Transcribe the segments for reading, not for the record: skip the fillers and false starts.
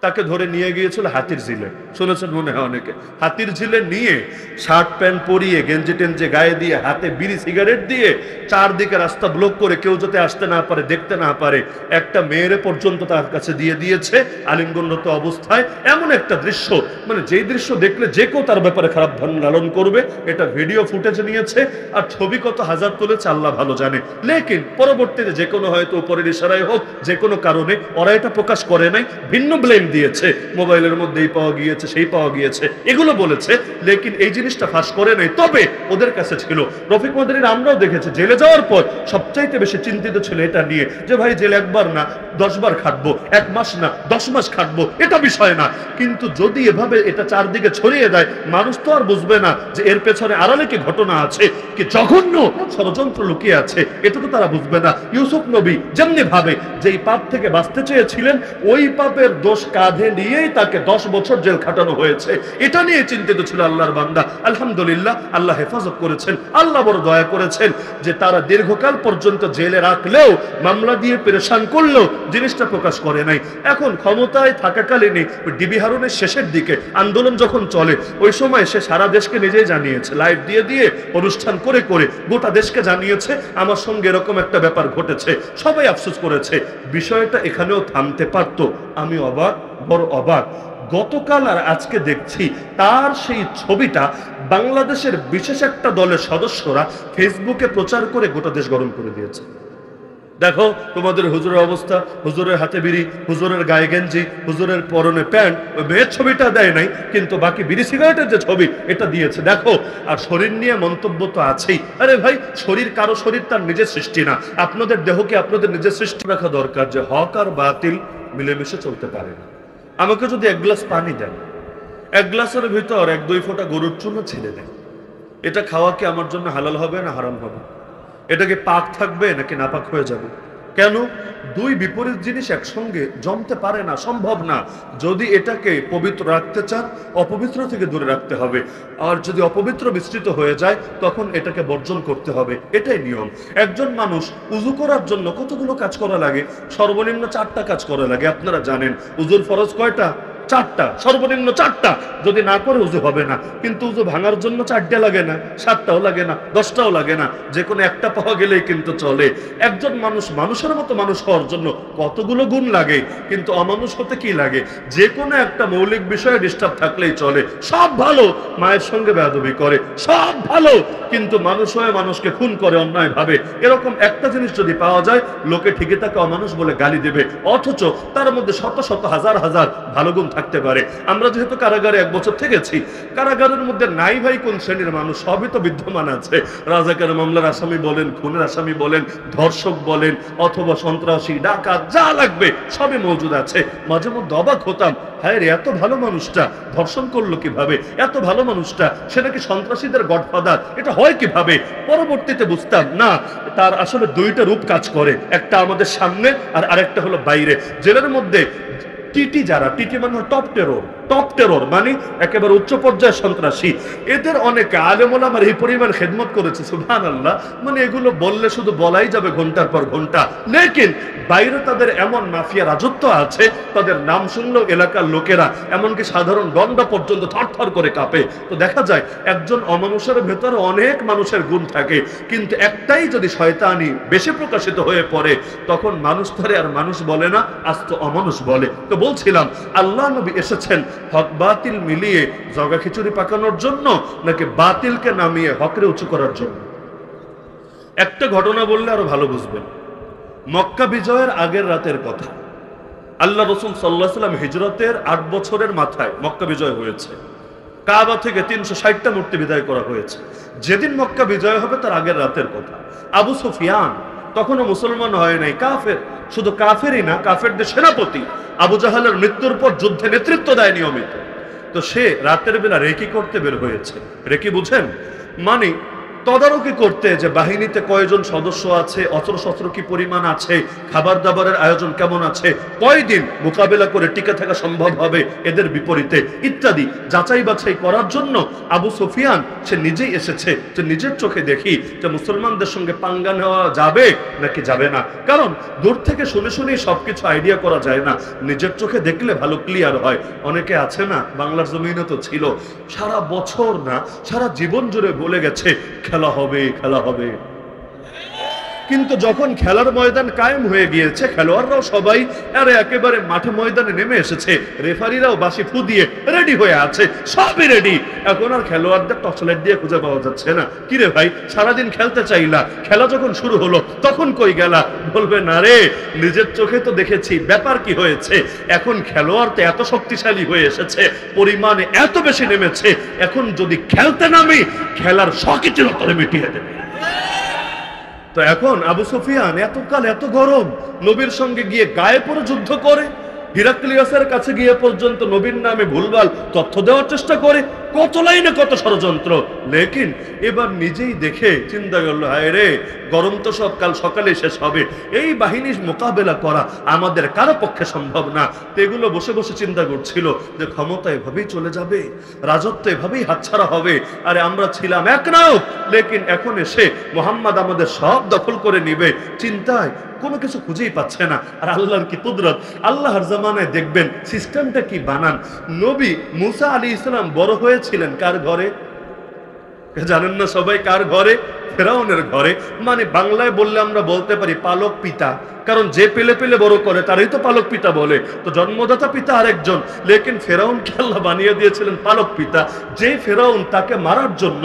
তাকে ধরে নিয়ে গিয়েছিল হাতির ঝিলে, শুনেছেন মনে হয় অনেকে। হাতির ঝিলে নিয়ে শার্ট প্যান্ট পরিয়ে গেঞ্জি টেঞ্জি গায়ে দিয়ে হাতে বিড়ি সিগারেট দিয়ে চারদিকে রাস্তা ব্লক করে কেউ যাতে আসতে না পারে, দেখতে না পারে, একটা মেয়ের পর্যন্ত তার কাছে দিয়ে দিয়েছে আলিঙ্গনরত অবস্থায়। এমন একটা দৃশ্য, মানে যেই দৃশ্য দেখলে যে কেউ তার ব্যাপারে খারাপ ধারণা লালন করবে। এটা ভিডিও ফুটেজ নিয়েছে, আর ছবি কত হাজার তুলেছে আল্লাহ ভালো জানে। লেকিন পরবর্তীতে যে কোনো হয়তো উপরের ইশারায় হোক, যে কোনো কারণে ওরা এটা প্রকাশ করে নাই, ভিন্ন ব্লেম দিয়েছে, মোবাইলের মধ্যেই পাওয়া গিয়েছে, সেই পাওয়া গিয়েছে, এগুলো বলেছে। লেকিন এই জিনিসটা ফাঁস করে নাই। তবে ওদের কাছে ছিল, রফিক মাদারীর আমরাও দেখেছি, জেলে যাওয়ার পর সবচাইতে বেশি চিন্তিত ছিল এটা নিয়ে যে ভাই জেলে একবার না 10 বার খাটবো, 1 মাস না 10 মাস খাটবো, এটা বিষয় না। কিন্তু যদি এভাবে এটা চারদিকে ছড়িয়ে দেয়, মানুষ তো আর বুঝবে না যে এর পেছনে আড়ালে কি ঘটনা আছে, কি জঘন্য ষড়যন্ত্র লুকিয়ে আছে, এটা তো তারা বুঝবে না। ইউসুফ নবী যেমনি ভাবে যেই পাপ থেকে বাঁচতে চেয়েছিলেন, ওই পাপের দোষ কাঁধে নিয়েই তাকে 10 বছর জেল খাটানো হয়েছে। এটা নিয়ে চিন্তিত ছিল আল্লাহর বান্দা। আলহামদুলিল্লাহ, আল্লাহ হেফাজত করেছেন, আল্লাহ বড় দয়া করেছেন যে তারা দীর্ঘকাল পর্যন্ত জেলে রাখলেও, মামলা দিয়ে পেরেশান করলেও জিনিসটা প্রকাশ করে নাই। এখন ক্ষমতায় থাকাকালীনই ডিবি হারুনের শেষের দিকে আন্দোলন যখন চলে, ওই সময় সে সারা দেশকে নিজেই জানিয়েছে, লাইভ দিয়ে দিয়ে অনুষ্ঠান করে করে গোটা দেশকে জানিয়েছে আমার সঙ্গে এরকম একটা ব্যাপার ঘটেছে। সবাই আফসোস করেছে। বিষয়টা এখানেও থামতে পারত। আমি অবাক, বড় অবাক। গতকাল আর আজকে দেখছি তার সেই ছবিটা বাংলাদেশের বিশেষ একটা দলের সদস্যরা ফেসবুকে প্রচার করে গোটা দেশ গরম করে দিয়েছে। দেখো তোমাদের হুজুরের অবস্থা, হুজুরের হাতে বিড়ি, হুজুরের গায়ে গেঞ্জি, হুজুরের পরনে প্যান্ট। ওই মেয়ের ছবিটা দেয় নাই, কিন্তু বাকি বিড়ি সিগারেটের যে ছবি এটা দিয়েছে। দেখো, আর শরীর নিয়ে মন্তব্য তো আছেই। আরে ভাই, শরীর কারো শরীর তার নিজের সৃষ্টি না। আপনাদের দেহকে আপনাদের নিজের সৃষ্টি রাখা দরকার, যে হক আর বাতিল মিলেমিশে চলতে পারে না। আমাকে যদি 1 গ্লাস পানি দেন, 1 গ্লাসের ভিতর 1-2 ফোঁটা গরুর চূর্ণ ছেড়ে দেন, এটা খাওয়া কি আমার জন্য হালাল হবে না হারাম হবে? এটা কি পাক থাকবে নাকি নাপাক হয়ে যাবে? কেন? দুই বিপরীত জিনিস একসঙ্গে জমতে পারে না, সম্ভব না। যদি এটাকে পবিত্র রাখতে চান, অপবিত্র থেকে দূরে রাখতে হবে। আর যদি অপবিত্র বিস্তৃত হয়ে যায়, তখন এটাকে বর্জন করতে হবে। এটাই নিয়ম। একজন মানুষ উযু করার জন্য কতগুলো কাজ করা লাগে? সর্বনিম্ন 4টা কাজ করা লাগে। আপনারা জানেন উযুর ফরজ কয়টা? 4টা, সর্বনিম্ন 4টা। যদি না করে উযু হবে না। কিন্তু উযু ভাঙার জন্য 4টা লাগে না, 7টাও লাগে না, 10টাও লাগে না, যে কোনো একটা পাওয়া গেলেই কিন্তু চলে। একজন মানুষ মানুষের মতো মানুষ হওয়ার জন্য কতগুলো গুণ লাগে, কিন্তু অমানুষ হতে কি লাগে? যে কোনো একটা মৌলিক বিষয়ে ডিস্টার্ব থাকলেই চলে। সব ভালো, মায়ের সঙ্গে বেয়াদবি করে, সব ভালো, কিন্তু মানুষ হয়ে মানুষকে খুন করে অন্যায় ভাবে। এরকম একটা জিনিস যদি পাওয়া যায়, লোকে ঠিকই তাকে অমানুষ বলে গালি দেবে, অথচ তার মধ্যে শত শত হাজার হাজার ভালো গুণ থাকতে পারে। আমরা যেহেতু কারাগারে 1 বছর থেকেছি, কারাগারের মধ্যে নাই ভাই কোন শ্রেণীর মানুষ, সবই তো বিদ্যমান আছে। রাজাকার মামলার আসামি বলেন, খুনের আসামি বলেন, ধর্ষক বলেন, অথবা সন্ত্রাসী, ডাকাত, যা লাগবে সবই মজুদ আছে। মাঝে মধ্যে অবাক হতাম, হায় রে, এত ভালো মানুষটা ধর্ষণ করলো কিভাবে? এত ভালো মানুষটা সে নাকি সন্ত্রাসীদের গডফাদার, এটা হয় কিভাবে? পরবর্তীতে বুঝতাম না, তার আসলে 2টা রূপ কাজ করে, একটা আমাদের সামনে আর আরেকটা হলো বাইরে। জেলের মধ্যে টিটি, যারা টিটি মানে টপ টেরর, টপ টেরর মানে একেবারে উচ্চ পর্যায়ের সন্ত্রাসী। এদের অনেকে আলেম ওলামার এই পরিমাণ খেদমত করেছে, সুবহানাল্লাহ। মানে এগুলো বললে শুধু বলাই যাবে ঘন্টার পর ঘন্টা। লেকিন বাইরে তাদের এমন মাফিয়া রাজত্ব আছে, তাদের নাম শুনলেও এলাকার লোকেরা, এমনকি সাধারণ গন্ডা পর্যন্ত থরথর করে কাঁপে। তো দেখা যায় একজন অমানুষের ভেতরে অনেক মানুষের গুণ থাকে, কিন্তু একটাই যদি শয়তানি বেশি প্রকাশিত হয়ে পড়ে, তখন মানুষ ধরে আর মানুষ বলে না, আস্ত অমানুষ বলে। তো বলছিলাম, আল্লাহ নবী এসেছেন হক বাতিল মিলিয়ে জগা খিচুড়ি পাকানোর জন্য, নাকি বাতিলকে নামিয়ে হকরে উঁচু করার জন্য? একটা ঘটনা বললে আরো ভালো বুঝবেন। মক্কা বিজয়ের আগের রাতের কথা। আল্লাহ রাসূল সাল্লাল্লাহু আলাইহি ওয়াসাল্লাম হিজরতের 8 বছরের মাথায় মক্কা বিজয় হয়েছে। কাবা থেকে 360টা মূর্তি বিদায় করা হয়েছে। যেদিন মক্কা বিজয় হবে তার আগের রাতের কথা। আবু সুফিয়ান তখনও মুসলমান হয় নাই, কাফের। শুধু কাফেরই না, কাফেরদের সেনাপতি আবু জাহালের মৃত্যুর পর যুদ্ধে নেতৃত্ব দেয় নিয়মিত। তো সে রাতের বেলা রেকি করতে বের হয়েছে। রেকি বুঝেন? মানে তদারকি করতে যে বাহিনীতে কয়জন সদস্য আছে, অস্ত্রশস্ত্র কি পরিমাণ আছে, খাবার দাবারের আয়োজন কেমন আছে, কয়দিন মোকাবেলা করে টিকে থাকা সম্ভব হবে এদের বিপরীতে ইত্যাদি যাচাই বাছাই করার জন্য আবু সুফিয়ান সে নিজেই এসেছে যে নিজের চোখে দেখি যে মুসলমানদের সঙ্গে পাঙ্গা নেওয়া যাবে নাকি যাবে না। কারণ দূর থেকে শুনে শুনেই সবকিছু আইডিয়া করা যায় না, নিজের চোখে দেখলে ভালো ক্লিয়ার হয়। অনেকে আছে না, বাংলার জমিনে তো ছিল, সারা বছর না সারা জীবন জুড়ে বলে গেছে খেলা হবে খেলা হবে, কিন্তু যখন খেলার ময়দান কায়েম হয়ে গিয়েছে, খেলোয়াড়রাও সবাই আরে একেবারে মাঠে ময়দানে নেমে এসেছে, রেফারিরাও বাঁশি ফু দিয়ে রেডি হয়ে আছে, সবই রেডি, এখন আর খেলোয়াড়দের টর্চলাইট দিয়ে খুঁজে পাওয়া যাচ্ছে না। কিরে ভাই, সারাদিন খেলতে চাইলা, খেলা যখন শুরু হলো তখন কই গেলা? বলবে না রে, নিজের চোখে তো দেখেছি, ব্যাপার কি হয়েছে, এখন খেলোয়াড় তো এত শক্তিশালী হয়ে এসেছে, পরিমাণে এত বেশি নেমেছে, এখন যদি খেলতে নামি খেলার শখই চিরতরে মিটিয়ে দেবে। তো এখন আবু সুফিয়ান এতকাল এত গরম, নবীর সঙ্গে গিয়ে গায়ে পড়ে যুদ্ধ করে, হিরাক্লিয়াসের কাছে গিয়ে পর্যন্ত নবীর নামে ভুলভাল তথ্য দেওয়ার চেষ্টা করে, কত লাইনে কত ষড়যন্ত্র। লেকিন এবার নিজেই দেখে চিন্তা করলো, হায় রে, গরম তো সব কাল সকালে শেষ হবে, এই বাহিনীর মোকাবেলা করা আমাদের কারো পক্ষে সম্ভব না। তো এগুলো বসে বসে চিন্তা করছিল যে ক্ষমতা এভাবেই চলে যাবে, রাজত্ব এভাবেই হাতছাড়া হবে, আরে আমরা ছিলাম এক নাও, লেকিন এখন এসে মোহাম্মদ আমাদের সব দখল করে নিবে। চিন্তায় কোনো কিছু খুঁজেই পাচ্ছে না। আর আল্লাহর কি কুদরত, আল্লাহর জামানায় দেখবেন সিস্টেমটা কি বানান। নবী মুসা আলাইহিস সালাম বড় হয়েছিলেন কার ঘরে জানেন না সবাই? কার ঘরে? ফেরাউনের ঘরে। মানে বাংলায় বললে আমরা বলতে পারি পালক পিতা, কারণ যে পেলে পেলে বড় করে তারই তো পালক পিতা বলে। তো জন্মদাতা পিতা আরেকজন, লেকিন ফেরাউনকে আল্লাহ বানিয়ে দিয়েছিলেন পালক পিতা। যে ফেরাউন তাকে মারার জন্য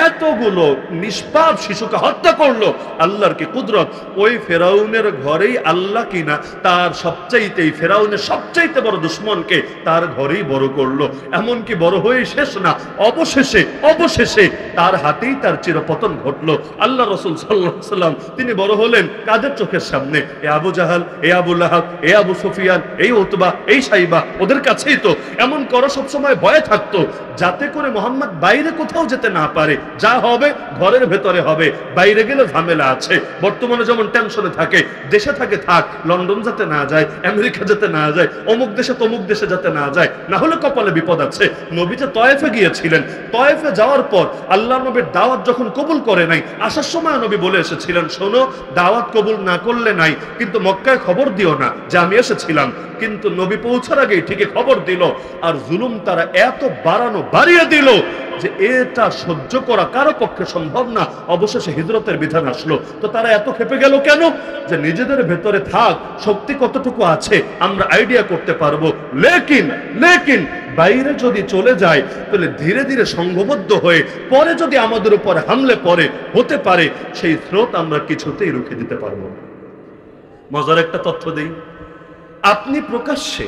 এতগুলো নিষ্পাপ শিশুকে হত্যা করলো, আল্লাহর কি কুদরত, ওই ফেরাউনের ঘরেই আল্লাহ কিনা তার সবচাইতে, ফেরাউনের সবচাইতে বড় দুশ্মনকে তার ঘরেই বড় করলো। এমনকি বড় হয়ে শেষ না, অবশেষে তার হাতেই তার চিরপতন ঘটলো। আল্লাহ রাসূল সাল্লাল্লাহু আলাইহি ওয়াসাল্লাম তিনি বড় হলেন কাদের চোখের সামনে? এ আবু জাহাল, এ আবু লাহাব, এ আবু সুফিয়ান, এই উতবা, এই সাইবা, ওদের কাছেই তো এমন করো সবসময় ভয়ে থাকতো যাতে করে মোহাম্মদ বাইরে কোথাও যেতে না পারে। যা হবে ঘরের ভেতরে হবে, বাইরে গেলে ঝামেলা আছে। বর্তমানে যেমন টেনশনে থাকে, দেশে থাকে থাক, লন্ডন যাতে না যায়, আমেরিকা যেতে না যায়, অমুক দেশে তমুক দেশে যাতে না যায়, না হলে কপালে বিপদ আছে। নবী যে তয়েফে গিয়েছিলেন, তয়েফে যাওয়ার পর আল্লাহ নবীর দাওয়াত যখন কবুল করে নাই, আসার সময় নবী বলে এসেছিলেন, শোনো, দাওয়াত কবুল না করলে নাই, কিন্তু মক্কায় খবর দিও না যে আমি এসেছিলাম। কিন্তু নবী পৌঁছার আগেই ঠিকই খবর দিল, আর জুলুম তারা এত বাড়িয়ে দিল যে এটা সহ্য করা কারো পক্ষে সম্ভব না। অবশেষে হিজরতের বিধান আসলো। তো তারা এত খেপে গেল কেন? যে নিজেদের ভেতরে থাক শক্তি কতটুকু আছে আমরা আইডিয়া করতে পারবো, লেকিন বাইরে যদি চলে যায় তাহলে ধীরে ধীরে সংঘবদ্ধ হয়ে পরে যদি আমাদের উপর হামলে পড়ে, হতে পারে সেই স্রোত আমরা কিছুতেই রুখে দিতে পারবো না। মজার একটা তথ্য দেই, আপনি প্রকাশ্যে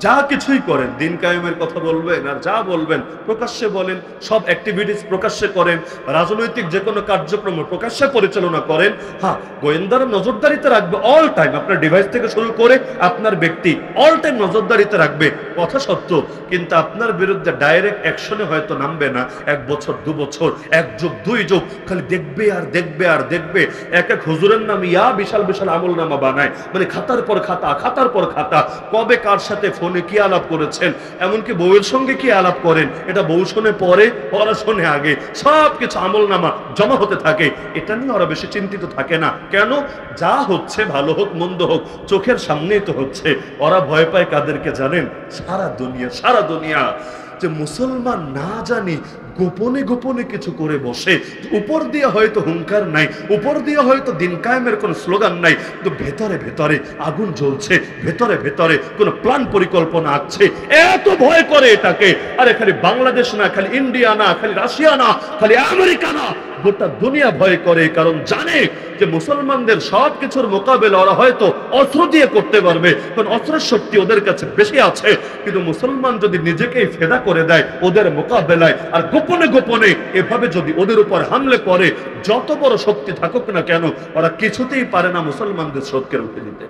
যা কিছুই করেন, দিন কায়েমের কথা বলবেন আর যা বলবেন প্রকাশ্যে বলেন, সব অ্যাক্টিভিটিস প্রকাশ্যে করেন, রাজনৈতিক যে কোনো কার্যক্রম প্রকাশ্যে পরিচালনা করেন, হ্যাঁ গোয়েন্দারা নজরদারিতে রাখবে অল টাইম, আপনার ডিভাইস থেকে শুরু করে আপনার ব্যক্তি অল টাইম নজরদারিতে রাখবে, কথা সত্য, কিন্তু আপনার বিরুদ্ধে ডাইরেক্ট অ্যাকশনে হয়তো নামবে না। 1 বছর 2 বছর 1 যুগ 2 যুগ খালি দেখবে আর দেখবে আর দেখবে। এক হুজুরের নাম ইয়া বিশাল বিশাল আমল নামা বানায়, মানে খাতার পর খাতা, কবে কার সাথে ফোনে কি আলাপ করেছেন, এমনকি বউয়ের সঙ্গে কি আলাপ করেন, এটা বউ শুনে পরে, ওরা শুনে আগে, সবকিছু আমল নামা জমা হতে থাকে। এটা নিয়ে ওরা বেশি চিন্তিত থাকে না। কেন? যা হচ্ছে ভালো হোক মন্দ হোক চোখের সামনেই তো হচ্ছে। ওরা ভয় পায় কাদেরকে জানেন? সারা দুনিয়া যে মুসলমান না জানি গোপনে গোপনে কিছু করে বসে, উপর দিয়ে হয়তো হুঙ্কার নাই, উপর দিয়ে হয়তো দিন কায়েমের কোন স্লোগান নাই, কিন্তু ভেতরে ভেতরে আগুন জ্বলছে, ভেতরে ভেতরে কোন প্ল্যান পরিকল্পনা আছে। এত ভয় করে এটাকে। আরে খালি বাংলাদেশ না, খালি ইন্ডিয়া না, খালি রাশিয়া না, খালি আমেরিকা না, গোটা দুনিয়া ভয় করে। কারণ জানে যে মুসলমানদের সব কিছুর মোকাবেলা ওরা হয়তো অস্ত্র দিয়ে করতে পারবে, কারণ অস্ত্রের শক্তি ওদের কাছে বেশি আছে। কিন্তু মুসলমান যদি নিজেকেই ফেদা করে দেয় ওদের মোকাবেলায়, আর গোপনে গোপনে এভাবে যদি ওদের উপর হামলে করে, যত বড় শক্তি থাকুক না কেন, ওরা কিছুতেই পারে না মুসলমানদের শোধকে রুখে দিতে।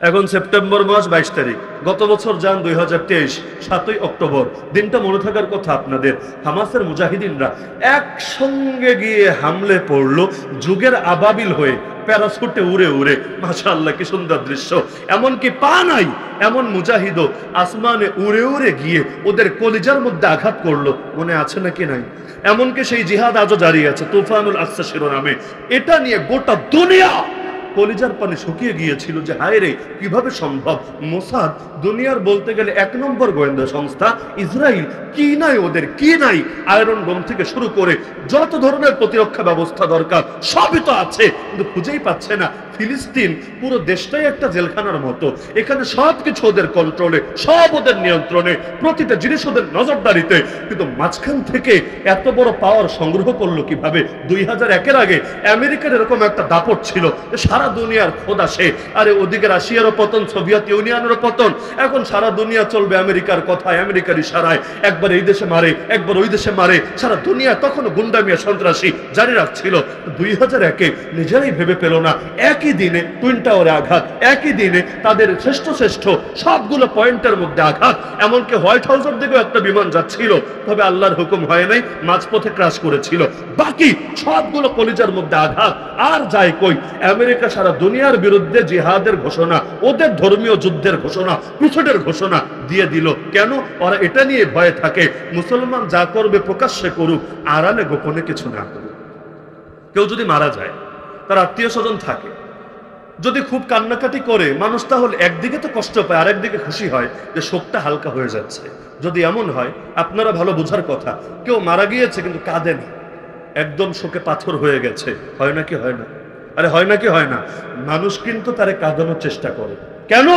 এখন সেপ্টেম্বর মাস 22 তারিখ, গত বছর যান 2023 7ই অক্টোবর। দিনটা মনে থাকার কথা আপনাদের। হামাসের মুজাহিদিনরা একসঙ্গে গিয়ে হামলে পড়লো যুগের আবাবিল হয়ে, প্যারাসুটে উড়ে উড়ে। মাশাআল্লাহ, কি সুন্দর দৃশ্য। এমনকি পা নাই এমন মুজাহিদও আসমানে উড়ে উড়ে গিয়ে ওদের কলিজার মধ্যে আঘাত করলো। মনে আছে নাকি নাই? এমনকি সেই জিহাদ আজও জারি আছে, তুফানুল আকসা শিরোনামে। এটা নিয়ে গোটা দুনিয়া কলিজার পানি শুকিয়ে গিয়েছিল যে হায় রে, কিভাবে সম্ভব? মোসাদ দুনিয়ার বলতে গেলে 1 নম্বর গোয়েন্দা সংস্থা। ইসরায়েল কি নাই ওদের, কি নাই? আয়রন ডোম থেকে শুরু করে যত ধরনের প্রতিরক্ষা ব্যবস্থা দরকার সবই তো আছে, কিন্তু খুঁজেই পাচ্ছে না। ফিলিস্তিন পুরো দেশটাই একটা জেলখানার মতো। এখানে সবকিছু ওদের কন্ট্রোলে, সব ওদের নিয়ন্ত্রণে, প্রতিটা জিনিস ওদের নজরদারিতে। কিন্তু মাঝখান থেকে এত বড় পাওয়ার সংগ্রহ করলো কিভাবে? 2001-এর আগে আমেরিকার এরকম একটা দাপট ছিল, সারা দুনিয়ার খোদা সে। আরে ওদিকে রাশিয়ারও পতন, সোভিয়েত ইউনিয়নেরও পতন, এখন সারা দুনিয়া চলবে আমেরিকার কথায়, আমেরিকার ইশারায়। একবার এই দেশে মারে, একবার ওই দেশে মারে, সারা দুনিয়া তখনও গুন্ডামিয়া সন্ত্রাসী জারি রাখছিল। 2001-এ নিজেরাই ভেবে পেল না, একই দিনে টুইন টাওয়ারে আঘাত, একই দিনে তাদের শ্রেষ্ঠ শ্রেষ্ঠ সবগুলো পয়েন্টের মধ্যে আঘাত। এমনকি হোয়াইট হাউসের দিকেও একটা বিমান যাচ্ছিল, তবে আল্লাহর হুকুম হয় নাই, মাঝপথে ক্রাশ করেছিল। বাকি সবগুলো কলিজার মধ্যে আঘাত। আর যায় কই? আমেরিকা সারা দুনিয়ার বিরুদ্ধে জিহাদের ঘোষণা, ওদের ধর্মীয় যুদ্ধের ঘোষণা, ক্রুসেডের ঘোষণা দিয়ে দিল। কেন? ওরা এটা নিয়ে ভয়ে থাকে, মুসলমান যা করবে প্রকাশ্যে করুক, আড়ালে গোপনে কিছু না করুক। কেউ যদি মারা যায়, তার আত্মীয় স্বজন থাকে, যদি খুব কান্নাকাটি করে মানুষ, তাহলে একদিকে তো কষ্ট পায়, আর একদিকে খুশি হয় যে শোকটা হালকা হয়ে যাচ্ছে। যদি এমন হয়, আপনারা ভালো বোঝার কথা, কেউ মারা গিয়েছে কিন্তু কাঁদেনি, একদম শোকে পাথর হয়ে গেছে, হয় নাকি হয় না? আরে হয় নাকি হয় না? মানুষ কিন্তু তারে কাঁদানোর চেষ্টা করে। কেন?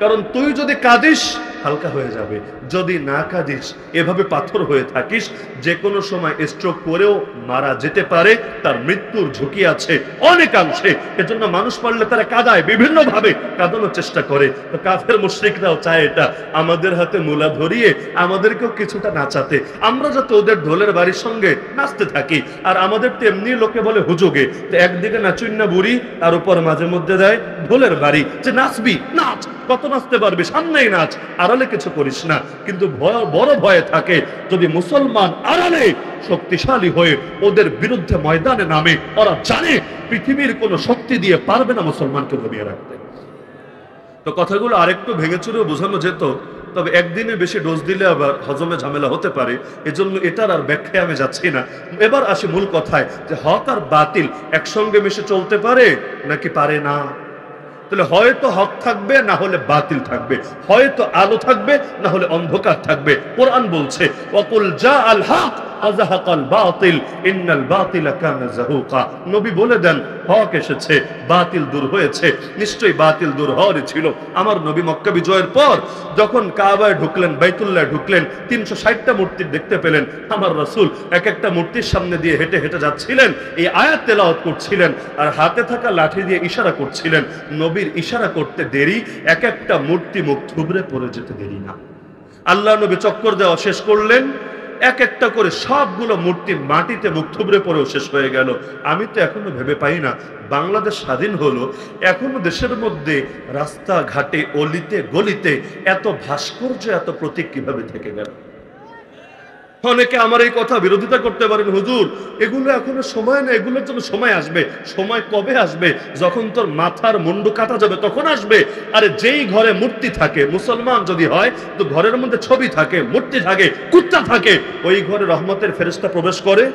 কারণ তুই যদি কাঁদিস হালকা হয়ে যাবে, যদি না কাঁদিস এভাবে পাথর হয়ে থাকিস, যে কোনো সময় স্ট্রোক করেও মারা যেতে পারে, তার মৃত্যুর ঝুঁকি আছে অনেকাংশে। এজন্য মানুষ পারলে তারা কাঁদায়, বিভিন্ন ভাবে কাঁদানোর চেষ্টা করে। তো কাফের মুশরিকরাও চায় এটা, আমাদের হাতে মূলা ধরিয়ে আমাদেরকেও কিছুটা নাচাতে, আমরা যাতে ওদের ঢোলের বাড়ির সঙ্গে নাচতে থাকি। আর আমাদের তো এমনি লোকে বলে হুজুগে, তো একদিকে নাচুন না বুড়ি, আর উপর মাঝে মধ্যে দেয় ঢোলের বাড়ি, যে নাচবি নাচ, কত নাচতে পারবি, সামনেই নাচ, আড়ালে কিছু করিস না। কিন্তু বড় ভয়ে থাকে, যদি মুসলমান আড়ালে শক্তিশালী হয়ে ওদের বিরুদ্ধে ময়দানে নামে, ওরা জানে পৃথিবীর কোনো শক্তি দিয়ে পারবে না মুসলমানকে দমিয়ে রাখতে। তো কথাগুলো আরেকটু ভেঙে চুরেও বোঝানো যেত, তবে একদিনে বেশি ডোজ দিলে আবার হজমে ঝামেলা হতে পারে, এজন্য এটার আর ব্যাখ্যায় আমি যাচ্ছি না। এবার আসি মূল কথায়, যে হক আর বাতিল একসঙ্গে মিশে চলতে পারে নাকি পারে না? তাহলে হয়তো হক থাকবে, না হলে বাতিল থাকবে, হয়তো আলো থাকবে, না হলে অন্ধকার থাকবে। কোরআন বলছে, ওয়াকুল জাআল হক আযাহাকাল বাতিল ইন্নাল বাতিলা কানা যাহুকা। নবী বলে দেন, হক এসেছে, বাতিল দূর হয়েছে। নিশ্চয়ই বাতিল দূর হওয়ারই ছিল। আমার নবী মক্কা বিজয়ের পর যখন কাবায় ঢুকলেন, বাইতুল্লাহ ঢুকলেন, 360টা মূর্তি দেখতে পেলেন। আমার রাসূল এক একটা মূর্তির সামনে দিয়ে হেঁটে হেঁটে যাচ্ছিলেন, এই আয়াত তেলাওয়াত করছিলেন, আর হাতে থাকা লাঠি দিয়ে ইশারা করছিলেন। নবীর ইশারা করতে দেরি, এক একটা মূর্তি মুখ থুবড়ে পড়ে যেতে দেরি না। আল্লাহ নবী চক্কর দেওয়া শেষ করলেন, এক একটা করে সবগুলো মূর্তি মাটিতে মুখ থুবড়ে পড়েও শেষ হয়ে গেল। আমি তো এখনো ভেবে পাই না, বাংলাদেশ স্বাধীন হলো, এখনো দেশের মধ্যে রাস্তাঘাটে অলিতে গলিতে এত ভাস্কর্য, এত প্রতীক কিভাবে থেকে গেল। অনেকে আমার এই কথা বিরোধিতা করতে পারেন, হুজুর এগুলো এখনো সময় না, এগুলোর জন্য সময় আসবে। সময় কবে আসবে? যখন তোর মাথার মুন্ডু কাটা যাবে তখন আসবে। আরে যেই ঘরে মূর্তি থাকে, মুসলমান যদি হয় তো ঘরের মধ্যে ছবি থাকে, মূর্তি থাকে, কুত্তা থাকে, ওই ঘরে রহমতের ফেরেশতা প্রবেশ করে।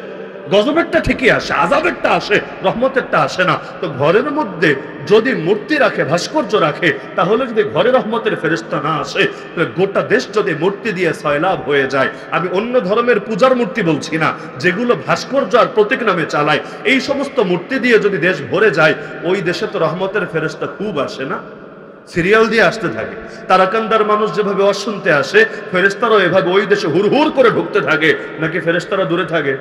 গজবেরটা ঠিকই আসে, আযাবেরটা আসে, রহমতেরটা আসে না। তো ঘরের মধ্যে যদি মূর্তি রাখে, ভাস্কর্য রাখে, তাহলে যদি ঘরে রহমতের ফেরেশতা না আসে, তাহলে গোটা দেশ যদি মূর্তি দিয়ে সয়লাভ হয়ে যায়। আমি অন্য ধর্মের পূজার মূর্তি বলছি না, যেগুলো ভাস্কর্য আর প্রতীক নামে চালায়, এই সমস্ত মূর্তি দিয়ে যদি দেশ ভরে যায়, ওই দেশে তো রহমতের ফেরেশতা খুব আসে না, সিরিয়াল দিয়ে আসতে থাকে। তারাকান্দার মানুষ যেভাবে অশুনতে আসে, ফেরেশতারাও এভাবে ওই দেশে হুড়হুড় করে ঢুকতে থাকে। নাকি ফেরেশতারা দূরে থাকে?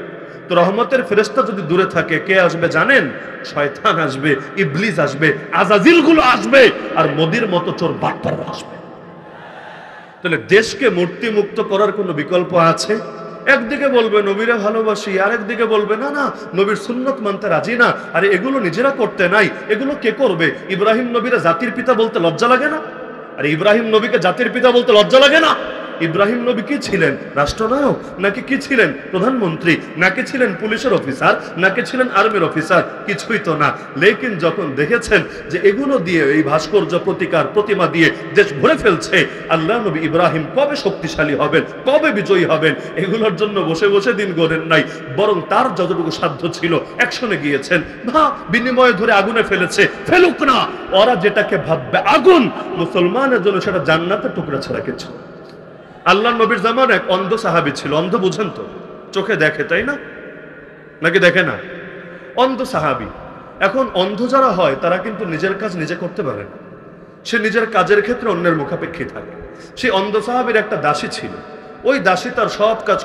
তো রহমতের ফেরেশতা যদি দূরে থাকে, কে আসবে জানেন? শয়তান আসবে, ইবলিস আসবে, আজাজিল গুলো আসবে, আর মোদির মতো চোর বাটপাররা আসবে। তাহলে দেশকে মূর্তি মুক্ত করার কোনো বিকল্প আছে? একদিকে বলবে নবীরা ভালোবাসি, আরেকদিকে বলবে না না নবীর সুন্নত মানতে রাজি না। আরে এগুলো নিজেরা করতে নাই, এগুলো কে করবে? ইব্রাহিম নবীরা জাতির পিতা বলতে লজ্জা লাগে না? আরে ইব্রাহিম নবীকে জাতির পিতা বলতে লজ্জা লাগে না? ইব্রাহিম নবী কি ছিলেন? রাষ্ট্রনায়ক নাকি কি ছিলেন? প্রধানমন্ত্রী নাকি ছিলেন পুলিশের অফিসার নাকি ছিলেন আর্মির অফিসার? কিছুই তো না। লেকিন যখন দেখেছেন যে এগুলো দিয়ে, এই ভাস্কর্য, প্রতিকার, প্রতিমা দিয়ে দেশ ভরে ফেলছে, আল্লাহ নবী ইব্রাহিম কবে শক্তিশালী হবেন, কবে বিজয়ী হবেন, এগুলোর জন্য বসে বসে দিন গোনেন নাই, বরং তার যতটুকু সাধ্য ছিল অ্যাকশনে গিয়েছেন। না বিনিময়ে ধরে আগুনে ফেলেছে, ফেলুক না, ওরা যেটাকে ভাববে আগুন, মুসলমানের জন্য সেটা জান্নাতের টুকরা ছাড়া কিছু। আল্লাহ নবীর জামানে এক অন্ধ সাহাবী ছিল। অন্ধ বুঝেন তো, চোখে দেখে তাই না, নাকি দেখে না? অন্ধ সাহাবী। এখন অন্ধ যারা হয় তারা কিন্তু নিজের কাজ নিজে করতে পারে না, সে নিজের কাজের ক্ষেত্রে অন্যের মুখাপেক্ষী থাকে। সেই অন্ধ সাহাবীর একটা দাসী ছিল, ওই দাসী তার সব কাজ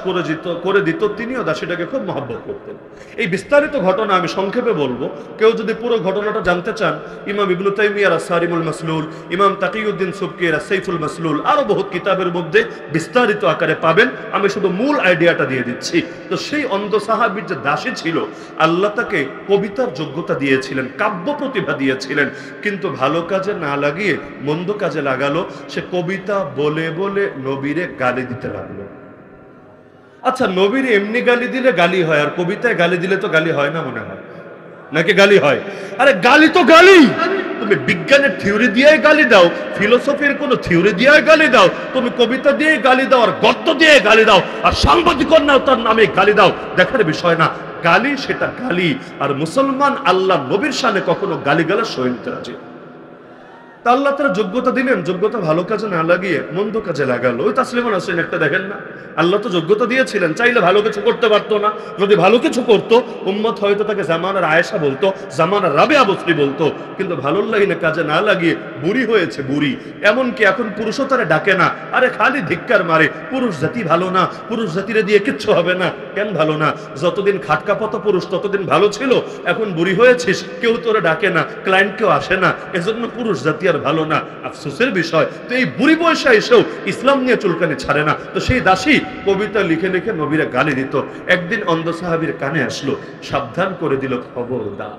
করে দিত, তিনিও দাসীটাকে খুব মহব্বত করতেন। এই বিস্তারিত ঘটনা আমি সংক্ষেপে বলবো, কেউ যদি পুরো ঘটনাটা জানতে চান, ইমাম ইবনু তাইমিয়ার আস-সারিমুল মাসলুল, ইমাম তাকিউদ্দিন সুবকির আস-সাইফুল মাসলুল, আরো বহুত কিতাবের মধ্যে বিস্তারিত আকারে পাবেন। আমি শুধু মূল আইডিয়াটা দিয়ে দিচ্ছি। তো সেই অন্ধ সাহাবীর যে দাসী ছিল, আল্লাহ তাকে কবিতার যোগ্যতা দিয়েছিলেন, কাব্য প্রতিভা দিয়েছিলেন, কিন্তু ভালো কাজে না লাগিয়ে মন্দ কাজে লাগালো। সে কবিতা বলে বলে নবীরে গালি দিতে লাগলো। আচ্ছা, নবীর এমনি গালি দিলে গালি হয়, আর কবিতায় গালি দিলে তো গালি হয় না মনে হয়, নাকি গালি হয়? আরে গালি তো গালি। তুমি বিজ্ঞানের থিওরি দিয়ে গালি দাও, ফিলোসফির কোন থিওরি দিয়ে গালি দাও, তুমি কবিতা দিয়ে গালি দাও, আর গদ্য দিয়ে গালি দাও, আর সাংবাদিকতার নামে গালি দাও, দেখার বিষয় না। গালি সেটা গালি। আর মুসলমান আল্লাহ নবীর শানে কখনো গালিগালাজ সহিত নিতে রাজি। তা আল্লাহ তারা যোগ্যতা দিলেন, যোগ্যতা ভালো কাজে না লাগিয়ে মন্দ কাজে লাগালো। ওই তাসলিমা নাসরিন একটা দেখেন না, আল্লাহ তো যোগ্যতা দিয়েছিলেন, চাইলে ভালো কিছু করতে পারতো না? যদি ভালো কিছু করতো উম্মত হয়তো তাকে জামানার আয়েশা বলতো, জামানার রাবেয়া বসরি বলতো, কিন্তু ভালো লাইনে কাজে না লাগিয়ে বুড়ি হয়েছে বুড়ি। এমনকি এখন পুরুষও তারা ডাকে না, আরে খালি ধিক্কার মারে, পুরুষ জাতি ভালো না, পুরুষ জাতিরে দিয়ে কিচ্ছু হবে না। কেন ভালো না? যতদিন খাটকাপত পুরুষ ততদিন ভালো ছিল, এখন বুড়ি হয়েছিস, কেউ তোরা ডাকে না, ক্লায়েন্ট কেউ আসে না, এজন্য পুরুষ জাতি আর ভালো না। আফসোসের বিষয়, তো এই বুড়ি বয়সে এসেও ইসলাম নিয়ে চুলকানি ছাড়ে না। তো সেই দাসী কবিতা লিখে লিখে নবীরা গালি দিত। একদিন অন্ধ সাহাবীর কানে আসলো, সাবধান করে দিল, খবরদার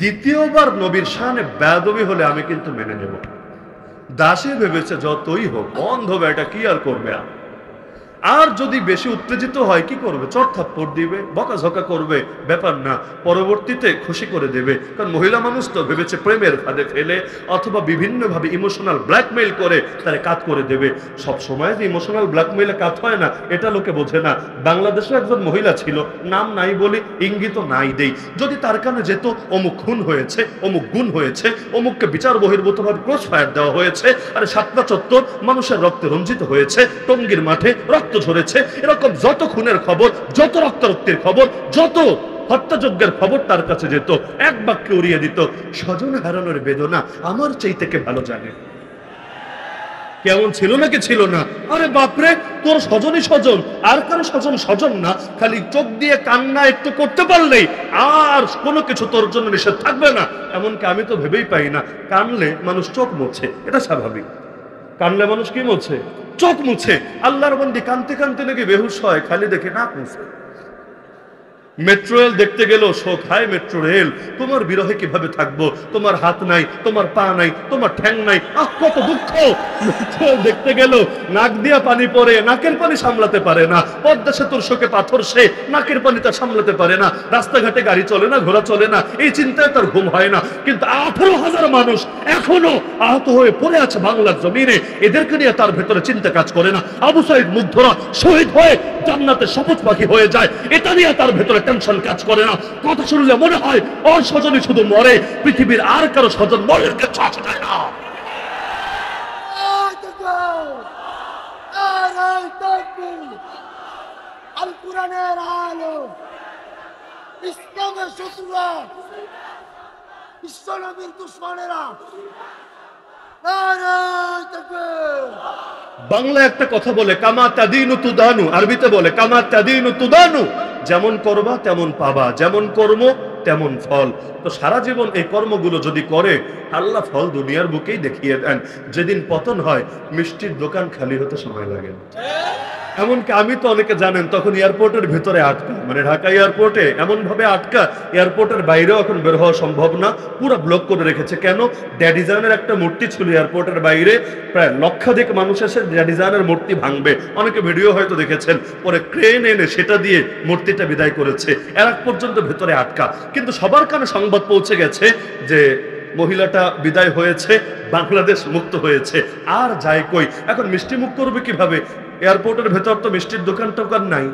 দ্বিতীয়বার নবীর শানে বেয়াদবি হলে আমি কিন্তু মেনে নেব। দাসী ভেবেছে যতই হোক অন্ধ বেটা কি আর করবে, আর যদি বেশি উত্তেজিত হয় কি করবে? চট থাপ্পড় দিবে, বকাঝকা করবে, ব্যাপার না, পরবর্তীতে খুশি করে দেবে। কারণ মহিলা মানুষ তো ভেবেছে প্রেমের ফাঁদে ফেলে অথবা বিভিন্নভাবে ইমোশনাল ব্ল্যাকমেইল করে তারা কাজ করে দেবে। সব সময় যে ইমোশনাল ব্ল্যাকমেইলে কাজ হয় না, এটা লোকে বোঝে না। বাংলাদেশে একজন মহিলা ছিল, নাম নাই বলি, ইঙ্গিত নাই দেই, যদি তার কানে যেত অমুক খুন হয়েছে, অমুক গুণ হয়েছে, অমুককে বিচার বহির্ভূতভাবে ক্রস ফায়ার দেওয়া হয়েছে, আরে সাতটা চত্বর মানুষের রক্তে রঞ্জিত হয়েছে, টঙ্গীর মাঠে রক্ত ঝরেছে, এরকম যত খুনের খবর, যত রক্তারক্তির খবর, যত হত্যাযজ্ঞের খবর তার কাছে যেত, এক বাক্যে উড়িয়ে দিত, স্বজন হারানোর বেদনা আমার চাইতে কে ভালো জানে। কেমন ছিল নাকি ছিল না? আরে বাপরে, তোর স্বজনই স্বজন, আর কারো স্বজন স্বজন না। খালি চোখ দিয়ে কান্না একটু করতে পারলেই আর কোনো কিছু তোর জন্য নিষেধ থাকবে না। এমনকি আমি তো ভেবেই পাই না, কানলে মানুষ চোখ মোছে, এটা স্বাভাবিক। কানলে মানুষ কি মোছে? চোখ মুছে। আল্লাহর বান্দি কানতে কানতে নাকি বেহুশ হয়, খালি দেখে নাক মুছে। মেট্রো রেল দেখতে গেল শোক, হায় মেট্রো রেল, তোমার বিরহে কিভাবে থাকবো, তোমার হাত নাই, তোমার পা নাই, তোমার ঠ্যাং নাই, আহ কত দুঃখ। মেট্রো রেল দেখতে গেল, নাক দিয়া পানি পড়ে, নাকের পানি সামলাতে পারে না। পদ্মা সেতুর শোকে পাথর, সে নাকের পানি তার সামলাতে পারে না। রাস্তাঘাটে গাড়ি চলে না, ঘোড়া চলে না, এই চিন্তায় তার ঘুম হয় না। কিন্তু 18,000 মানুষ এখনো আহত হয়ে পড়ে আছে বাংলার জমিনে, এদেরকে নিয়ে তার ভেতরে চিন্তা কাজ করে না। আবু সাইদ মুগ্ধরা শহীদ হয়ে জান্নাতে শপথ পাখি হয়ে যায়, এটা নিয়ে তার ভেতরে টেনশন কাজ করে না। কথা শুনলে মনে হয় ওর স্বজনই শুধু মরে, পৃথিবীর আর কারো স্বজন মরে কিছু আসে যায় না। আল কুরআনের আলো, ইসলামের শত্রুরা, ইসলামের দুশমনেরা, বাংলা একটা কথা বলে, কামা তাদিনু তুদানু, আরবিতে বলে কামা তাদিনু তুদানু, যেমন করবা তেমন পাবা, যেমন কর্ম তেমন ফল। তো সারা জীবন এই কর্মগুলো যদি করে, আল্লাহ ফল দুনিয়ার বুকেই দেখিয়ে দেন। যেদিন পতন হয়, মিষ্টির দোকান খালি হতে সময় লাগে না। এমনকি আমি তো অনেকে জানেন তখন এয়ারপোর্টের ভেতরে আটকা, মানে ঢাকা এয়ারপোর্টে এমন ভাবে আটকা, এয়ারপোর্টের বাইরেও এখন বের হওয়া সম্ভব না, পুরো ব্লক করে রেখেছে। কেন? ড্যাডিজানের একটা মূর্তি ছিল এয়ারপোর্টের বাইরে, প্রায় লক্ষাধিক মানুষ এসে ড্যাডিজানের মূর্তি ভাঙবে, অনেকে ভিডিও হয়তো দেখেছেন, পরে ক্রেন এনে সেটা দিয়ে মূর্তিটা বিদায় করেছে, এর আগ পর্যন্ত ভেতরে আটকা। কিন্তু সবার কানে সংবাদ পৌঁছে গেছে যে মহিলাটা বিদায় হয়েছে, বাংলাদেশ মুক্ত হয়েছে। আর যায় কই, এখন মিষ্টি মুখ করবে কিভাবে? এয়ারপোর্টের ভেতর তো মিষ্টির দোকান টোকান নাই,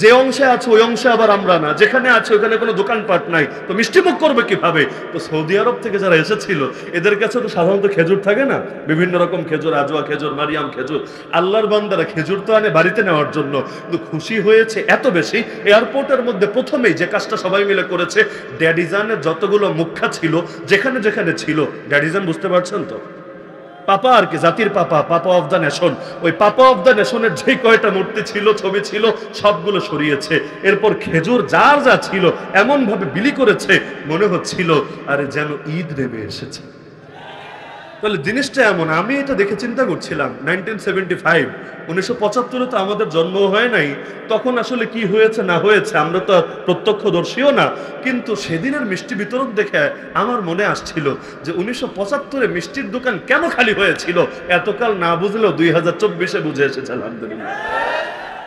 যে অংশে আছে ওই অংশে আবার আমরা না, যেখানে আছে ওখানে কোনো দোকানপাট নাই, তো মিষ্টি মুখ করবে কিভাবে? তো সৌদি আরব থেকে যারা এসেছিল এদের কাছে তো সাধারণত খেজুর থাকে না, বিভিন্ন রকম খেজুর, আজওয়া খেজুর, মারিয়াম খেজুর, আল্লাহর বান্দারা খেজুর তো আনে বাড়িতে নেওয়ার জন্য। কিন্তু খুশি হয়েছে এত বেশি, এয়ারপোর্টের মধ্যে প্রথমেই যে কাজটা সবাই মিলে করেছে, ড্যাডিজানের যতগুলো মুখা ছিল যেখানে যেখানে ছিল, ড্যাডিজান বুঝতে পারছেন তো, পাপা আর কি, জাতির পাপা, পাপা অফ দ্য নেশন, ওই পাপা অফ দ্য নেশনের যে কয়টা মূর্তি ছিল, ছবি ছিল, সবগুলো সরিয়েছে। এরপর খেজুর যার যা ছিল এমন ভাবে বিলি করেছে মনে হচ্ছিল আরে যেন ঈদ নেমে এসেছে। তাহলে জিনিসটা এমন, আমি এটা দেখে চিন্তা করছিলাম 1975, 1975 তো আমাদের জন্ম হয় নাই, তখন আসলে কি হয়েছে না হয়েছে আমরা তো প্রত্যক্ষদর্শীও না, কিন্তু সেদিনের মিষ্টি বিতরণ দেখে আমার মনে আসছিল যে 1975-এ মিষ্টির দোকান কেন খালি হয়েছিল, এতকাল না বুঝলেও 2024-এ বুঝে এসেছে আলহামদুলিল্লাহ।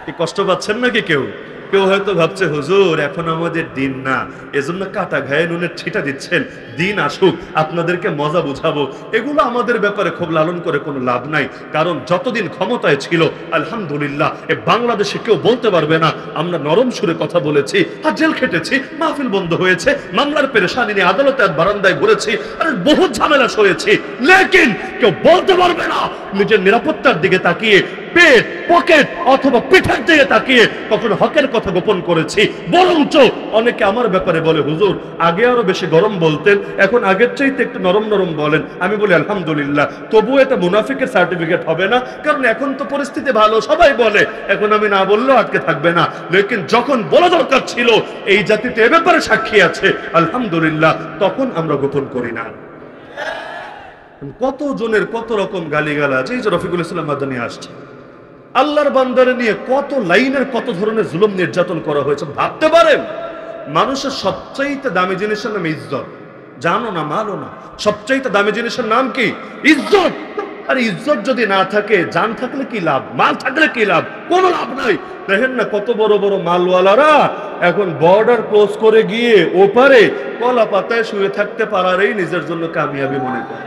কি কষ্ট পাচ্ছেন নাকি কেউ? কেউ হয়তো ভাবছে হুজুর এখন আমাদের দিন না, এজন্য কাটা ঘায়ে নুনের ছিটা দিচ্ছেন, দিন আসুক আপনাদেরকে মজা বুঝাবো। এগুলো আমাদের ব্যাপারে খুব লালন করে কোনো লাভ নাই, কারণ যতদিন ক্ষমতায় ছিল আলহামদুলিল্লাহ এ বাংলাদেশে কেউ বলতে পারবে না আমরা নরম সুরে কথা বলেছি, আর জেল খেটেছি, মাহফিল বন্ধ হয়েছে, মামলার পেরেশানি নিয়ে আদালতের বারান্দায় ঘুরেছি, আর বহু ঝামেলা সয়েছি, লেকিন কেউ বলতে পারবে না নিজের নিরাপত্তার দিকে তাকিয়ে, পেট, পকেট অথবা পিঠের দিকে তাকিয়ে কখনো হকের কথা গোপন করেছি। বরঞ্চ অনেকে আমার ব্যাপারে বলে হুজুর আগে আরো বেশি গরম বলতেন, এখন আগের চাইতে একটু নরম নরম বলেন। আমি বলি আলহামদুলিল্লাহ, তবুও এটা মুনাফিকের সার্টিফিকেট হবে না, কারণ এখন তো পরিস্থিতি ভালো, সবাই বলে, এখন আমি না বললেও আটকে থাকবে না। লেকিন যখন বলা দরকার ছিল, এই জাতিতে এ ব্যাপারে সাক্ষী আছে আলহামদুলিল্লাহ, তখন আমরা গোপন করি না। কত জনের কত রকম গালিগালাজ, এই যে রফিকুল ইসলাম মাদানী আসছে, আল্লাহর বান্দারে নিয়ে কত লাইনের কত ধরনের জুলুম নির্যাতন করা হয়েছে ভাবতে পারেন? মানুষের সবচাইতে দামি জিনিসের নাম ইজ্জত, জানো না মানো না, সবচাইতে দামি জিনিসের নাম কি? ইজ্জত। আর ইজ্জত যদি না থাকে, জান থাকলে কি লাভ, মাল থাকলে কি লাভ? কোনো লাভ নাই। দেখেন না কত বড় বড় মালওয়ালারা এখন বর্ডার ক্রস করে গিয়ে ওপারে কলা পাতায় শুয়ে থাকতে পারারই নিজের জন্য কামিয়াবি মনে করে।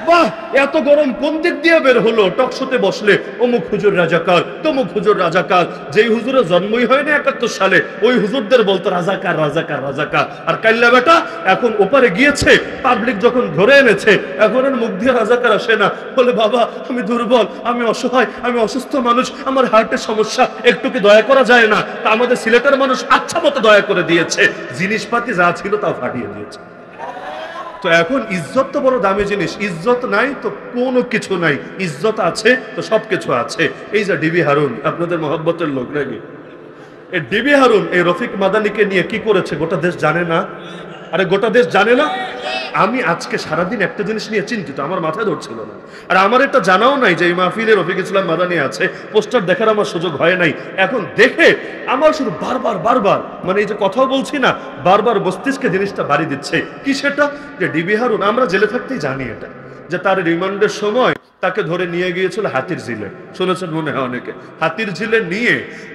বাহ, এত গরম কোন দিক দিয়ে বের হলো? টকশোতে বসলে অমুক হুজুর রাজাকার, তমুক হুজুর রাজাকার, যেই হুজুরের জন্মই হয়নি 71 সালে ওই হুজুরদের বলতো রাজাকার রাজাকার রাজাকার। আর কাল্লা বেটা এখন ওপারে গিয়েছে, পাবলিক যখন ধরে এনেছে, এখন আর মুখ দিয়ে রাজাকার আসে না, বলে বাবা আমি দুর্বল, আমি অসহায়, আমি অসুস্থ মানুষ, আমার হার্টের সমস্যা, একটু কি দয়া করা যায় না? তা আমাদের সিলেটের মানুষ আচ্ছা মতো দয়া করে দিয়েছে, জিনিসপাতি যা ছিল তাও ফাটিয়ে দিয়েছে। তো এখন ইজ্জত তো বড় দামি জিনিস, ইজ্জত নাই তো কোনো কিছু নাই, ইজ্জত আছে তো সবকিছু আছে। এই যে ডিবি হারুন, আপনাদের মহব্বতের লোক নাকি? এই ডিবি হারুন এই রফিক মাদানিকে নিয়ে কি করেছে গোটা দেশ জানে না? আরে গোটা দেশ জানে না? আমি আজকে সারাদিন একটা জিনিস নিয়ে চিন্তিত, আমার মাথায় ধরছিল না। আর আমার এটা জানাও নাই যে এই মাহফিলে রফিক ইসলাম মাদানি আছে, পোস্টার দেখার আমার সুযোগ হয় নাই। এখন দেখে আমার শুধু বারবার বারবার, মানে এই যে কথাও বলছি না, বারবার মস্তিষ্কে জিনিসটা বাড়ি দিচ্ছে। কি সেটা? যে ডিবি হারুন, আমরা জেলে থাকতেই জানি এটা, যে তার রিমান্ডের সময় তাকে ধরে নিয়ে গিয়েছিল হাতির ঝিলে, শুনেছেন মনে হয় অনেকে। হাতির ঝিলে নিয়ে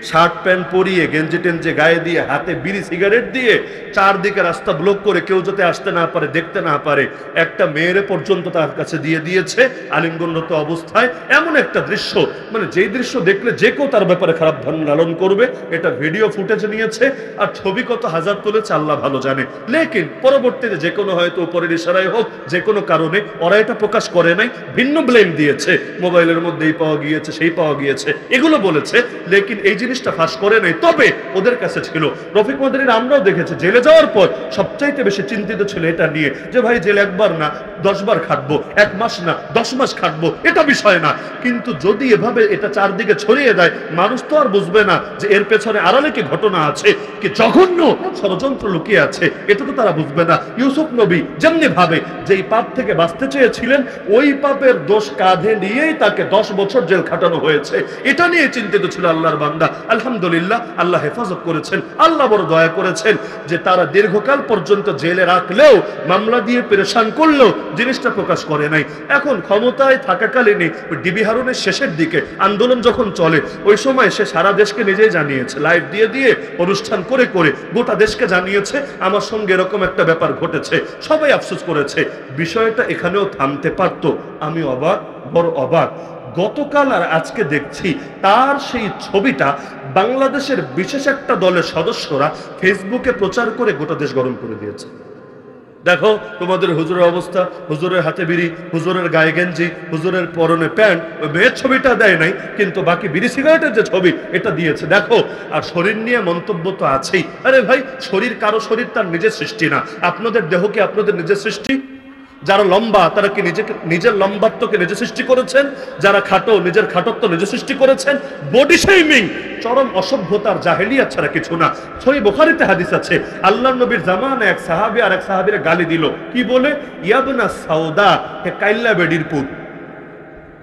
শার্ট প্যান্ট পরিয়ে, গেঞ্জি টেঞ্জে গায়ে দিয়ে, হাতে বিড়ি সিগারেট দিয়ে, চারদিকে রাস্তা ব্লক করে কেউ যাতে আসতে না পারে, দেখতে না পারে, একটা মেয়েরে পর্যন্ত তার কাছে দিয়ে দিয়েছে আলিঙ্গনরত অবস্থায়। এমন একটা দৃশ্য, মানে যেই দৃশ্য দেখলে যে কেউ তার ব্যাপারে খারাপ ধারণা লালন করবে। এটা ভিডিও ফুটেজ নিয়েছে, আর ছবি কত হাজার তুলেছে আল্লাহ ভালো জানে। লেকিন পরবর্তীতে যে কোনো হয়তো উপরের ইশারায় হোক, যে কোনো কারণে ওরা এটা প্রকাশ করে নাই, ভিন্ন ব্লেম দিয়েছে, মোবাইলের মধ্যেই পাওয়া গিয়েছে, সেই পাওয়া গিয়েছে, এগুলো বলেছে, লেকিন এই জিনিসটা ফাঁস করে নাই। তবে ওদের কাছে ছিল, রফিক মাদানির আমরাও দেখেছি, জেলে যাওয়ার পর সবচাইতে বেশি চিন্তিত ছিল এটা নিয়ে, যে ভাই জেলে একবার না 10 বার খাটবো, 1 মাস না 10 মাস খাটবো, এটা বিষয় না। কিন্তু যদি এভাবে এটা চারদিকে ছড়িয়ে দেয়, মানুষ তো আর বুঝবে না যে এর পেছনে আড়ালে কি ঘটনা আছে, কি জঘন্য ষড়যন্ত্র লুকিয়ে আছে, এটা তো তারা বুঝবে না। ইউসুফ নবী যেমনি ভাবে যেই পাপ থেকে বাঁচতে চেয়েছিলেন, ওই পাপের দোষ কাঁধে নিয়েই তাকে 10 বছর জেলখানা খাটানো হয়েছে, এটা নিয়ে চিন্তিত ছিল আল্লাহর বান্দা। আলহামদুলিল্লাহ, আল্লাহ হেফাজত করেছেন, আল্লাহ বড় দয়া করেছেন যে তারা দীর্ঘকাল পর্যন্ত জেলে রাখলেও, মামলা দিয়ে পেরেশান করলেও জিনিসটা প্রকাশ করে নাই। এখন ক্ষমতায় থাকাকালীনই ডিবি হারুনের শেষের দিকে আন্দোলন যখন চলে, ওই সময় সে সারা দেশকে নিজেই জানিয়েছে, লাইভ দিয়ে দিয়ে অনুষ্ঠান করে করে গোটা দেশকে জানিয়েছে আমার সঙ্গে এরকম একটা ব্যাপার ঘটেছে। সবাই আফসোস করেছে, বিষয়টা এখানেও থামতে পারত। আমি অবাক, বড় অবাক। গতকাল আর আজকে দেখছি তার সেই ছবিটা বাংলাদেশের বিশেষ একটা দলের সদস্যরা ফেসবুকে প্রচার করে গোটা দেশ গরম করে দিয়েছে। দেখো তোমাদের হুজুরের অবস্থা, হুজুরের হাতে বিড়ি, হুজুরের গায়ে গেঞ্জি, হুজুরের পরনে প্যান্ট। ওই মেয়ের ছবিটা দেয় নাই, কিন্তু বাকি বিড়ি সিগারেটের যে ছবি এটা দিয়েছে। দেখো, আর শরীর নিয়ে মন্তব্য তো আছেই। আরে ভাই, শরীর কারো শরীর তার নিজের সৃষ্টি না। আপনাদের দেহ কি আপনাদের নিজের সৃষ্টি? যারা লম্বা তারা কি নিজের লম্বাত্বকে নিজে সৃষ্টি করেছেন? যারা খাটো নিজের খাটত্ব নিজে সৃষ্টি করেছেন। বডি শেমিং চরম অসভ্যতার, জাহেলিয়াত ছাড়া কিছু না। সহিহ বুখারীতে হাদিস আছে, আল্লাহর নবীর জামানায় এক সাহাবী আর এক সাহাবীরে গালি দিল। কি বলে? ইয়াবনা সাউদা, হে কাইল্লা বেডির পুত।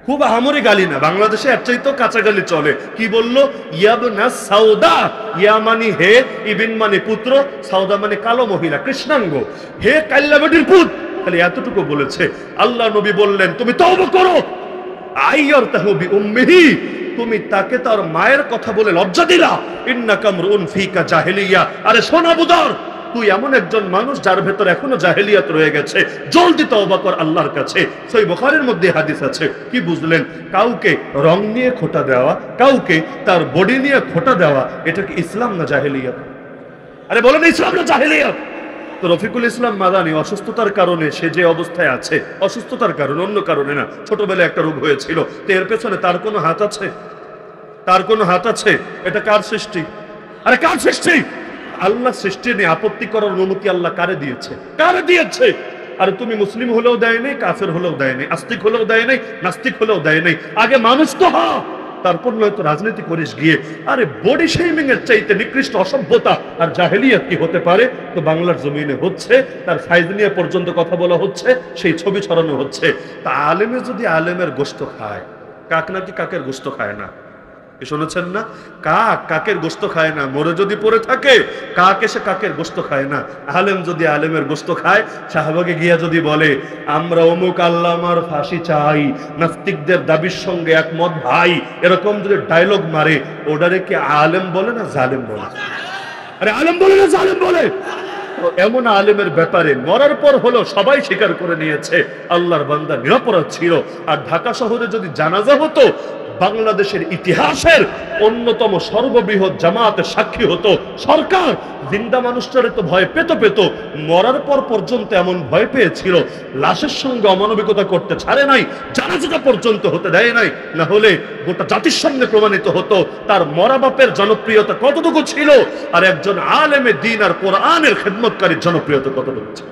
খুব আহামরি গালি না, বাংলাদেশে এর চাইতেও কাঁচা গালি চলে। কি বললো? ইয়াবনা সাউদা, ইয়া মানে হে, ইবিন মানে পুত্র, সাউদা মানে কালো মহিলা, কৃষ্ণাঙ্গ। হে কাইল্লা বেডির পুত, খালি এতটুকু বলেছে। আল্লাহ নবী বললেন, তুমি তওবা করো। আইয়ারতাহু বিউম্মিহি, তুমি তাকে তার মায়ের কথা বলে লজ্জা দিলা। ইন্নাকা আমরুন ফিকা জাহেলিয়া, আরে শোন আবু যর, তুই এমন একজন মানুষ যার ভেতর এখনো জাহেলিয়াত রয়ে গেছে, জলদি তওবা কর আল্লাহর কাছে। সহিহ বুখারীর মধ্যে হাদিস আছে। কি বুঝলেন? কাউকে রং নিয়ে খোঁটা দেওয়া, কাউকে তার বডি নিয়ে খোঁটা দেওয়া, এটা কি ইসলাম না জাহেলিয়াত? আরে বলেন, ইসলাম না জাহেলিয়াত? তো রফিকুল ইসলাম মাদানী অসুস্থতার কারণে সে যে অবস্থায় আছে, অসুস্থতার কারণে, অন্য কারণে না, ছোটবেলায় একটা রোগ হয়েছিল, তো এর পেছনে তার কোনো হাত আছে? তার কোনো হাত আছে? এটা কার সৃষ্টি? আরে কার সৃষ্টি? আল্লাহ সৃষ্টি নিয়ে আপত্তি করার অনুমতি আল্লাহ কারে দিয়েছে? কারে দিয়েছে? আরে তুমি মুসলিম হলেও দেয় নাই, কাফের হলেও দেয় নাই, আস্তিক হলেও দেয় নাই, নাস্তিক হলেও দেয় নাই। আগে মানুষ তো হ, তারপর নয়তো রাজনীতি করিস গিয়ে। আরে বডি শেমিং এর চাইতে নিকৃষ্ট অসভ্যতা আর জাহেলিয়াত কি হতে পারে? তো বাংলার জমিনে হচ্ছে, তার সাইজ নিয়ে পর্যন্ত কথা বলা হচ্ছে, সেই ছবি ছড়ানো হচ্ছে। তা আলেমে যদি আলেমের গোশত খায়, কাক নাকি কাকের গোশত খায় না? শুনেছেন না? কাক কাকের গোশত খায় না। মরে যদি পড়ে থাকে, কাক এসে কাকের গোশত খায় না। আলেম যদি আলেমের গোশত খায়, শাহবাগে গিয়া যদি বলে আমরা অমুক আল্লামার ফাঁসি চাই, নাস্তিকদের দাবির সঙ্গে একমত ভাই, এরকম যদি ডায়লগ মারে, ওটারে কি আলেম বলে না জালেম বলে? আরে আলেম বলে না জালেম বলে? এমন আলেমের ব্যাপারে মরার পর হলো সবাই স্বীকার করে নিয়েছে আল্লাহর বান্দা নিরপরাধ ছিল। আর ঢাকা শহরে যদি জানাজা হতো, বাংলাদেশের ইতিহাসের অন্যতম সর্ববৃহৎ জামাতের সাক্ষী হতো। সরকার জিন্দা মানুষটারে তো ভয় পেত, মরার পর পর্যন্ত এমন ভয় পেয়েছিল, লাশের সঙ্গে অমানবিকতা করতে ছাড়ে নাই, জানাজাটা পর্যন্ত হতে দেয় নাই। না হলে গোটা জাতির সামনে প্রমাণিত হতো তার মরা বাপের জনপ্রিয়তা কতটুকু ছিল, আর একজন আলেমে দ্বীন আর কোরআনের খেদমতকারীর জনপ্রিয়তা কতটুকু ছিল।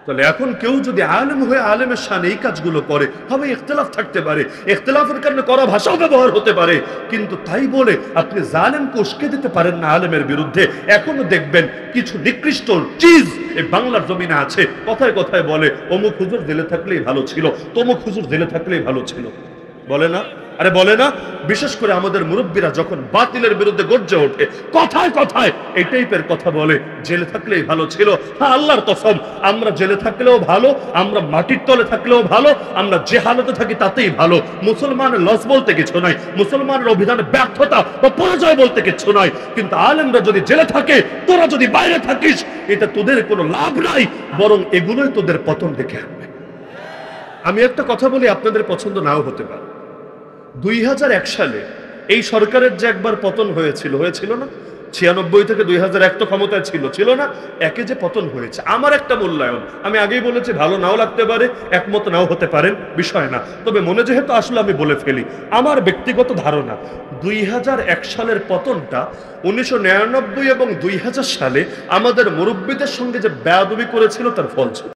তাহলে এখন কেউ যদি আলেম হয়ে আলেমের শানে এই কাজগুলো করে, হবে ইখতিলাফ থাকতে পারে, ইখতিলাফের কারণে করা ভাষাও ব্যবহার হতে পারে, কিন্তু তাই বলে আপনি জালেমকে উস্কে দিতে পারেন না আলেমের বিরুদ্ধে। এখনো দেখবেন কিছু নিকৃষ্ট চিজ এই বাংলার জমিনে আছে, কথায় কথায় বলে অমুক হুজুর জেলে থাকলেই ভালো ছিল, তমুক হুজুর জেলে থাকলেই ভালো ছিল। বলে না? আরে বলে না? বিশেষ করে আমাদের মুরব্বীরা যখন বাতিলের বিরুদ্ধে গর্জে ওঠে, কথায় কথায় এই টাইপের কথা বলে, জেলে থাকলেই ভালো ছিল। হ্যাঁ, আল্লাহর কসম, আমরা জেলে থাকলেও ভালো, আমরা মাটির তলে থাকলেও ভালো, আমরা যে হালতে থাকি তাতেই ভালো। মুসলমানের লস বলতে কিছু নাই, মুসলমানের অভিধানে ব্যর্থতা বা পরাজয় বলতে কিছু নাই। কিন্তু আলেমরা যদি জেলে থাকে, তোরা যদি বাইরে থাকিস, এটা তোদের কোনো লাভ নাই, বরং এগুলোই তোদের পতন ডেকে আনবে। আমি একটা কথা বলি, আপনাদের পছন্দ নাও হতে পারে। 2001 সালে এই সরকারের যে একবার পতন হয়েছিল না? 96 থেকে 2001 তো ক্ষমতায় ছিল না? একে যে পতন হয়েছে, আমার একটা মূল্যায়ন, আমি আগেই বলেছি, ভালো নাও লাগতে পারে, একমত নাও হতে পারেন, বিষয় না। তবে মনে যেহেতু আসলে আমি বলে ফেলি, আমার ব্যক্তিগত ধারণা 2001 সালের পতনটা 1999 এবং 2000 সালে আমাদের মুরব্বীদের সঙ্গে যে বেয়াদবি করেছিল তার ফল ছিল।